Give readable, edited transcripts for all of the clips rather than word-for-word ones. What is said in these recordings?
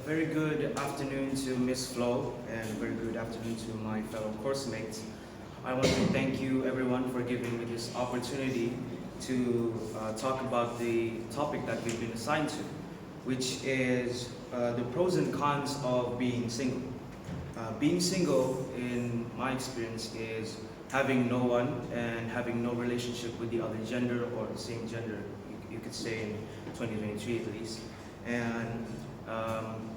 A very good afternoon to Miss Flo and a very good afternoon to my fellow course mates. I want to thank you everyone for giving me this opportunity to talk about the topic that we've been assigned to, which is the pros and cons of being single. Being single, in my experience, is having no one and having no relationship with the other gender or the same gender, you could say in 2023 at least. And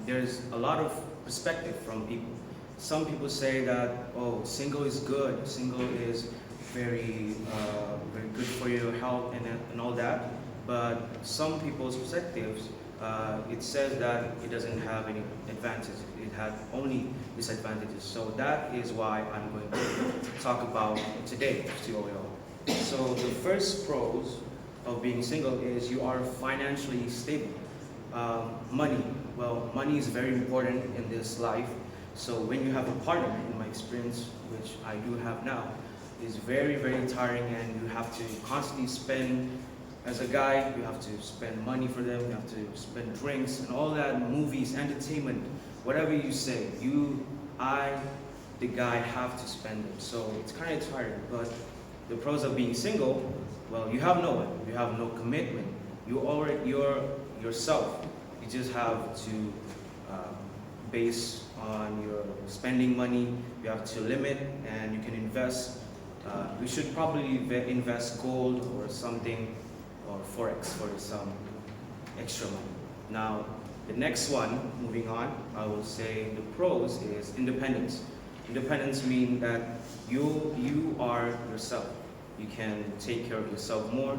there's a lot of perspective from people. Some people say that, oh, single is good, single is very good for your health and all that. But some people's perspectives, it says that it doesn't have any advantages. It has only disadvantages. So that is why I'm going to talk about today to all y'all. So the first pros of being single is you are financially stable. Money. Well, money is very important in this life. So when you have a partner, in my experience, which I do have now, is very tiring, and you have to constantly spend, as a guy, you have to spend money for them, you have to spend drinks and all that, movies, entertainment, whatever you say, the guy have to spend them. So it's kind of tiring, but the pros of being single, well, you have no one, you have no commitment, you're yourself. You just have to base on your spending money. You have to limit, and you can invest. You should probably invest gold or something, or forex for some extra money. Now, the next one, moving on, I will say the pros is independence. Independence means that you are yourself. You can take care of yourself more,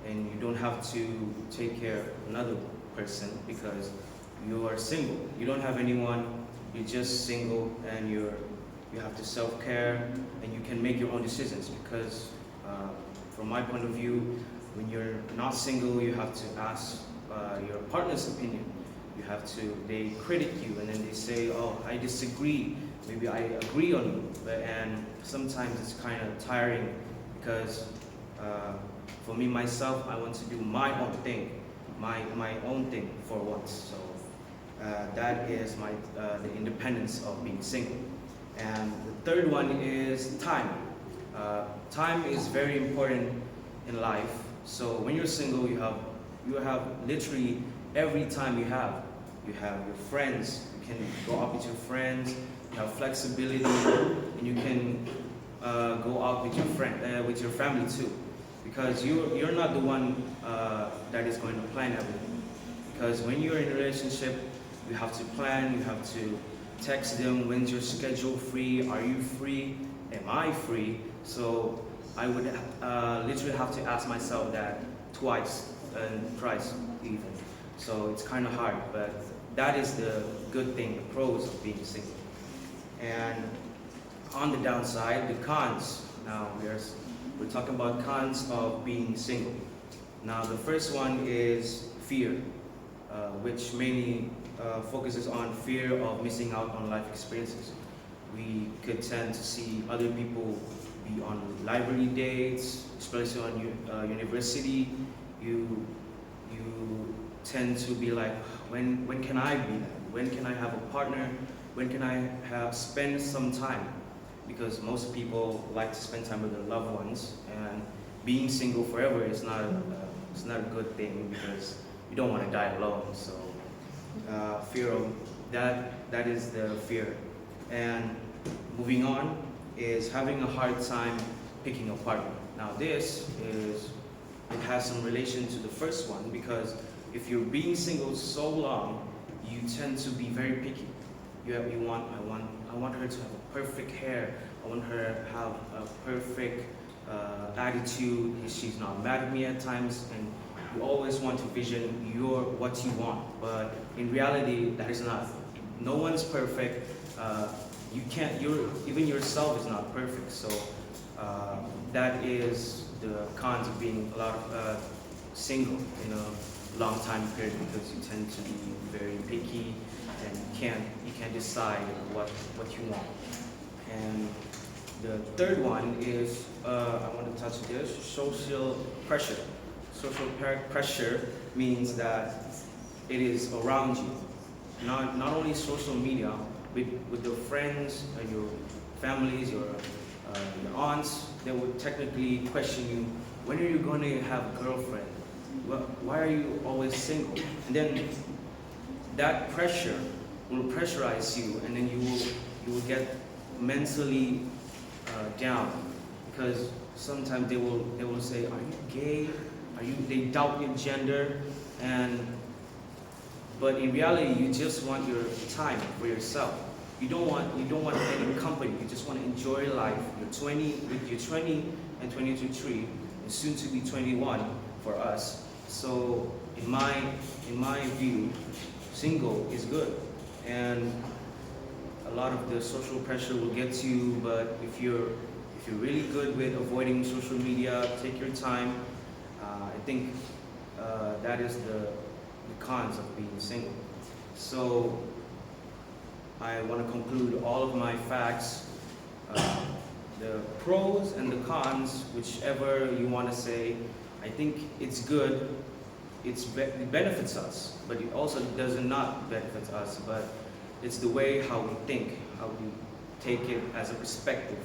and you don't have to take care of another person because you are single. You don't have anyone, you're just single, and you have to self-care, and you can make your own decisions because from my point of view, when you're not single, you have to ask your partner's opinion. They critic you, and then they say, oh, I disagree, maybe I agree on you, and sometimes it's kind of tiring because for me, myself, I want to do my own thing, my own thing for once. So that is the independence of being single. And the third one is time. Time is very important in life. So when you're single, you have literally every time you have. You have your friends. You can go out with your friends. You have flexibility, and you can go out with your family too. Because you're not the one that is going to plan everything. Because when you're in a relationship, you have to plan, you have to text them, when's your schedule free, are you free, am I free? So I would literally have to ask myself that twice and thrice even. So it's kind of hard, but that is the good thing, the pros of being single. And on the downside, the cons. Now we're talking about cons of being single. Now the first one is fear, which mainly focuses on fear of missing out on life experiences. We could tend to see other people be on library dates, especially on university. You tend to be like, when can I be that? When can I have a partner? When can I spend some time? Because most people like to spend time with their loved ones, and being single forever is not a good thing because you don't want to die alone. So fear of that is the fear. And moving on is having a hard time picking a partner. Now it has some relation to the first one, because if you're being single so long, you tend to be very picky. I want her to have a perfect hair. I want her to have a perfect attitude. She's not mad at me at times, and you always want to vision what you want. But in reality, that is not. No one's perfect. Even yourself is not perfect. So that is the cons of being single in a long time period, because you tend to be very picky and you can't decide what you want. And the third one is I want to touch this, social pressure. Social pressure means that it is around you. not only social media, with your friends and your families, your aunts, they would technically question you, when are you going to have a girlfriend? Why are you always single? And then that pressure will pressurize you, and then you will get mentally down, because sometimes they will say, "Are you gay? Are you?" They doubt your gender, and but in reality, you just want your time for yourself. You don't want any company. You just want to enjoy life. You're 20 and 23, and soon to be 21 for us. So in my view, single is good, and a lot of the social pressure will get to you. But if you're really good with avoiding social media, take your time. I think that is the cons of being single. So I want to conclude all of my facts, the pros and the cons, whichever you want to say. I think it's good. It benefits us, but it also does not benefit us. But it's the way how we think, how we take it as a perspective.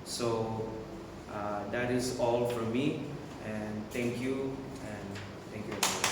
So that is all for me, and thank you, and thank you.